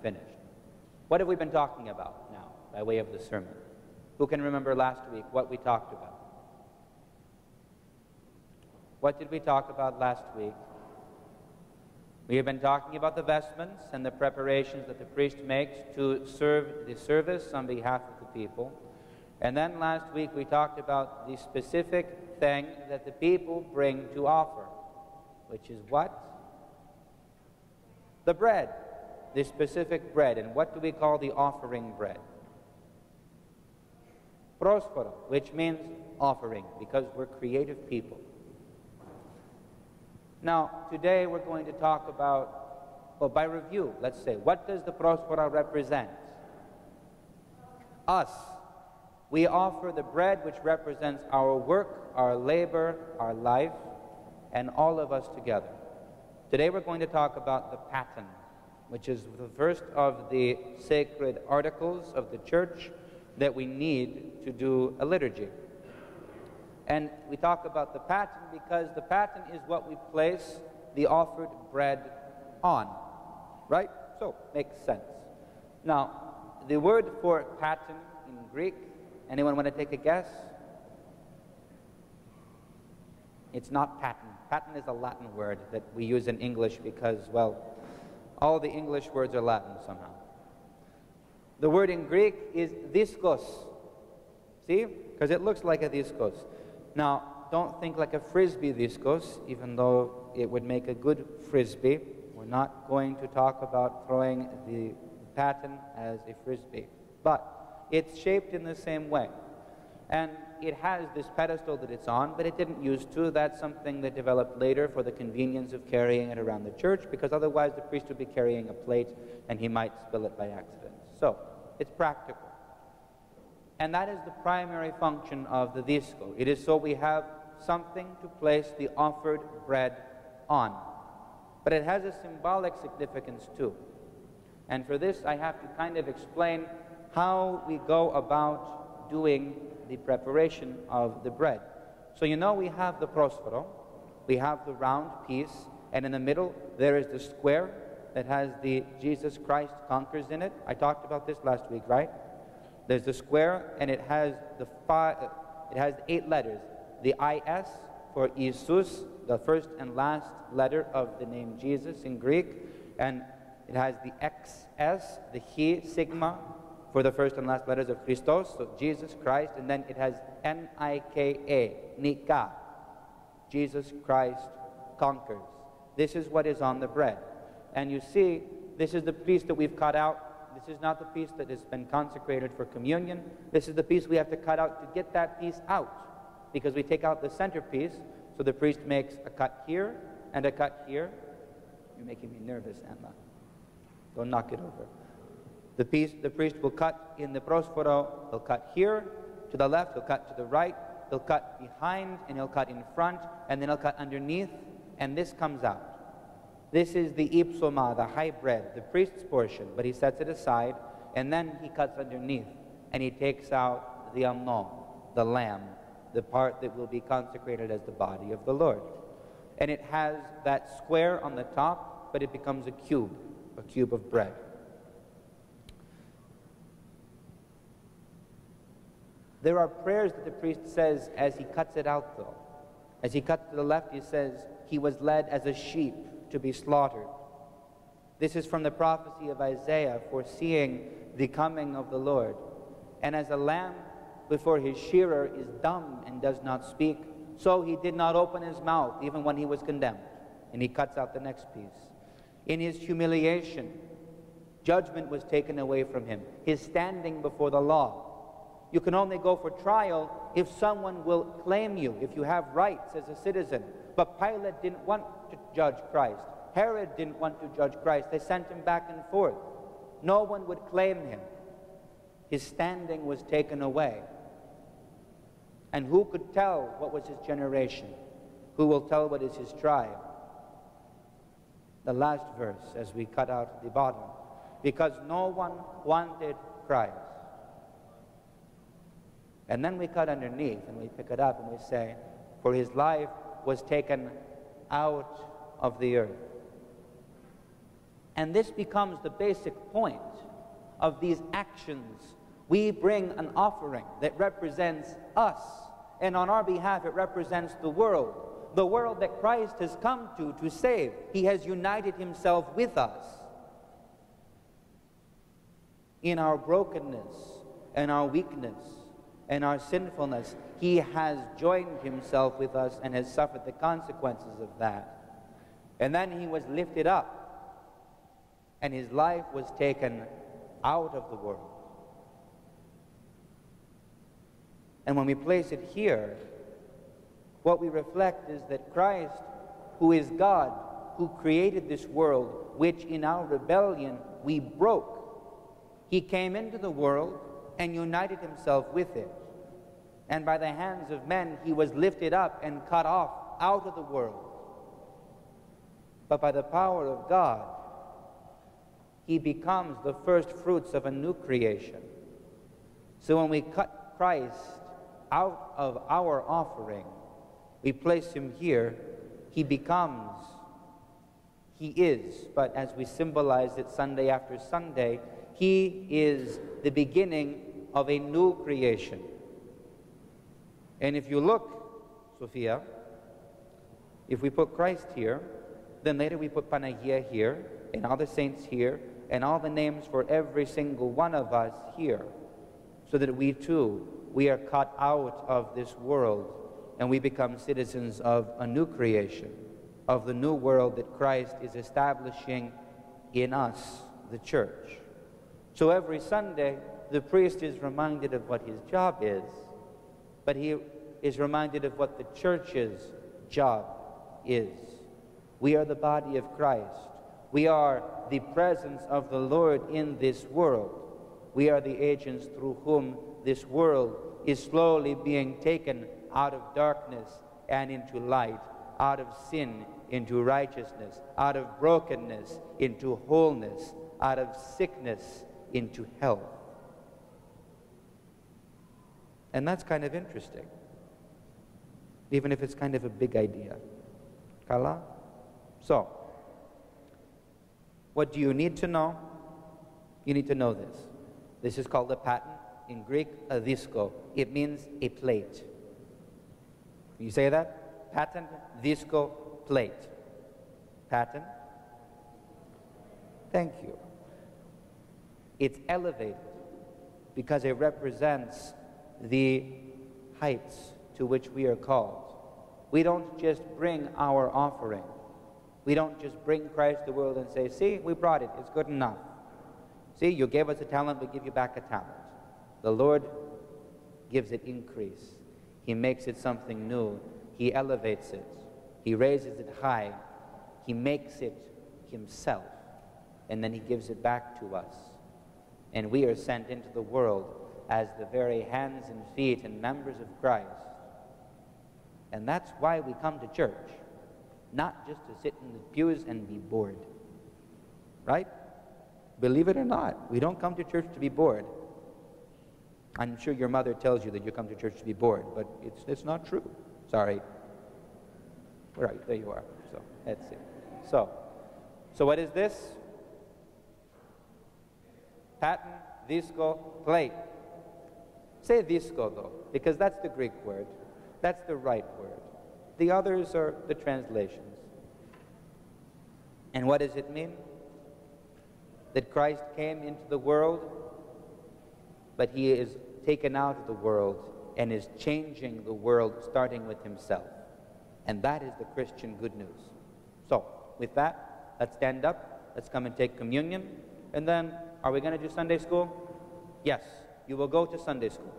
finished. What have we been talking about now, by way of the sermon? Who can remember last week what we talked about? What did we talk about last week? We have been talking about the vestments and the preparations that the priest makes to serve the service on behalf of the people. And then last week we talked about the specific thing that the people bring to offer, which is what? The bread, the specific bread. And what do we call the offering bread? Prospero, which means offering, because we're creative people. Now, today we're going to talk about, well, by review, let's say, what does the Prospero represent? Us. We offer the bread which represents our work, our labor, our life, and all of us together. Today we're going to talk about the paten, which is the first of the sacred articles of the church that we need to do a liturgy. And we talk about the paten because the paten is what we place the offered bread on, right? So, makes sense. Now, the word for paten in Greek, anyone want to take a guess? It's not paten. Paten is a Latin word that we use in English because, well, all the English words are Latin somehow. The word in Greek is diskos. See? Because it looks like a diskos. Now, don't think like a frisbee diskos, even though it would make a good frisbee. We're not going to talk about throwing the paten as a frisbee. But it's shaped in the same way. And it has this pedestal that it's on, but it didn't used to. That's something that developed later for the convenience of carrying it around the church, because otherwise the priest would be carrying a plate and he might spill it by accident. So, it's practical. And that is the primary function of the disco. It is so we have something to place the offered bread on. But it has a symbolic significance too. And for this I have to kind of explain how we go about doing the preparation of the bread. So you know we have the prospero, we have the round piece, and in the middle there is the square that has the Jesus Christ conquers in it. I talked about this last week, right? There's the square, and it has the 8 letters. The IS for Jesus, the first and last letter of the name Jesus in Greek, and it has the XS, the He, sigma, for the first and last letters of Christos, so Jesus Christ, and then it has Nika, Nika, Jesus Christ conquers. This is what is on the bread. And you see, this is the piece that we've cut out. This is not the piece that has been consecrated for communion. This is the piece we have to cut out to get that piece out, because we take out the centerpiece, so the priest makes a cut here and a cut here. You're making me nervous, Anna. Don't knock it over. The priest will cut in the prospero. He'll cut here to the left, he'll cut to the right, he'll cut behind, and he'll cut in front, and then he'll cut underneath, and this comes out. This is the ipsoma, the high bread, the priest's portion, but he sets it aside, and then he cuts underneath, and he takes out the amnon, the lamb, the part that will be consecrated as the body of the Lord. And it has that square on the top, but it becomes a cube of bread. There are prayers that the priest says as he cuts it out, though. As he cuts to the left, he says, "He was led as a sheep to be slaughtered." This is from the prophecy of Isaiah, foreseeing the coming of the Lord. And as a lamb before his shearer is dumb and does not speak, so he did not open his mouth even when he was condemned. And he cuts out the next piece. In his humiliation, judgment was taken away from him. His standing before the law. You can only go for trial if someone will claim you, if you have rights as a citizen. But Pilate didn't want to judge Christ. Herod didn't want to judge Christ. They sent him back and forth. No one would claim him. His standing was taken away. And who could tell what was his generation? Who will tell what is his tribe? The last verse, as we cut out the bottom. Because no one wanted Christ. And then we cut underneath, and we pick it up, and we say, for his life was taken out of the earth. And this becomes the basic point of these actions. We bring an offering that represents us, and on our behalf it represents the world that Christ has come to save. He has united himself with us in our brokenness and our weakness and our sinfulness. He has joined himself with us and has suffered the consequences of that. And then he was lifted up, and his life was taken out of the world. And when we place it here, what we reflect is that Christ, who is God, who created this world, which in our rebellion we broke, he came into the world and united himself with it. And by the hands of men, he was lifted up and cut off out of the world. But by the power of God, he becomes the first fruits of a new creation. So when we cut Christ out of our offering, we place him here, he becomes, he is, but as we symbolize it Sunday after Sunday, he is the beginning of a new creation. And if you look, Sophia, if we put Christ here, then later we put Panagia here, and all the saints here, and all the names for every single one of us here, so that we too, we are cut out of this world, and we become citizens of a new creation, of the new world that Christ is establishing in us, the church. So every Sunday, the priest is reminded of what his job is, but he is reminded of what the church's job is. We are the body of Christ. We are the presence of the Lord in this world. We are the agents through whom this world is slowly being taken out of darkness and into light, out of sin into righteousness, out of brokenness into wholeness, out of sickness into health. And that's kind of interesting, even if it's kind of a big idea. Kala? So, what do you need to know? You need to know this. This is called a paten. In Greek, a disko. It means a plate. You say that? Paten, disko, plate. Paten. Thank you. It's elevated because it represents the heights to which we are called. We don't just bring our offering. We don't just bring Christ to the world and say, see, we brought it, it's good enough. See, you gave us a talent, we give you back a talent. The Lord gives it increase. He makes it something new. He elevates it. He raises it high. He makes it himself. And then he gives it back to us. And we are sent into the world as the very hands and feet and members of Christ. And that's why we come to church. Not just to sit in the pews and be bored. Right? Believe it or not, we don't come to church to be bored. I'm sure your mother tells you that you come to church to be bored, but it's not true. Sorry. Where are you? There you are. So, that's it. So what is this? Paten, disko, plate. Say disko, though, because that's the Greek word. That's the right word. The others are the translations. And what does it mean? That Christ came into the world, but he is taken out of the world and is changing the world, starting with himself. And that is the Christian good news. So, with that, let's stand up, let's come and take communion, and then, are we going to do Sunday school? Yes, you will go to Sunday school.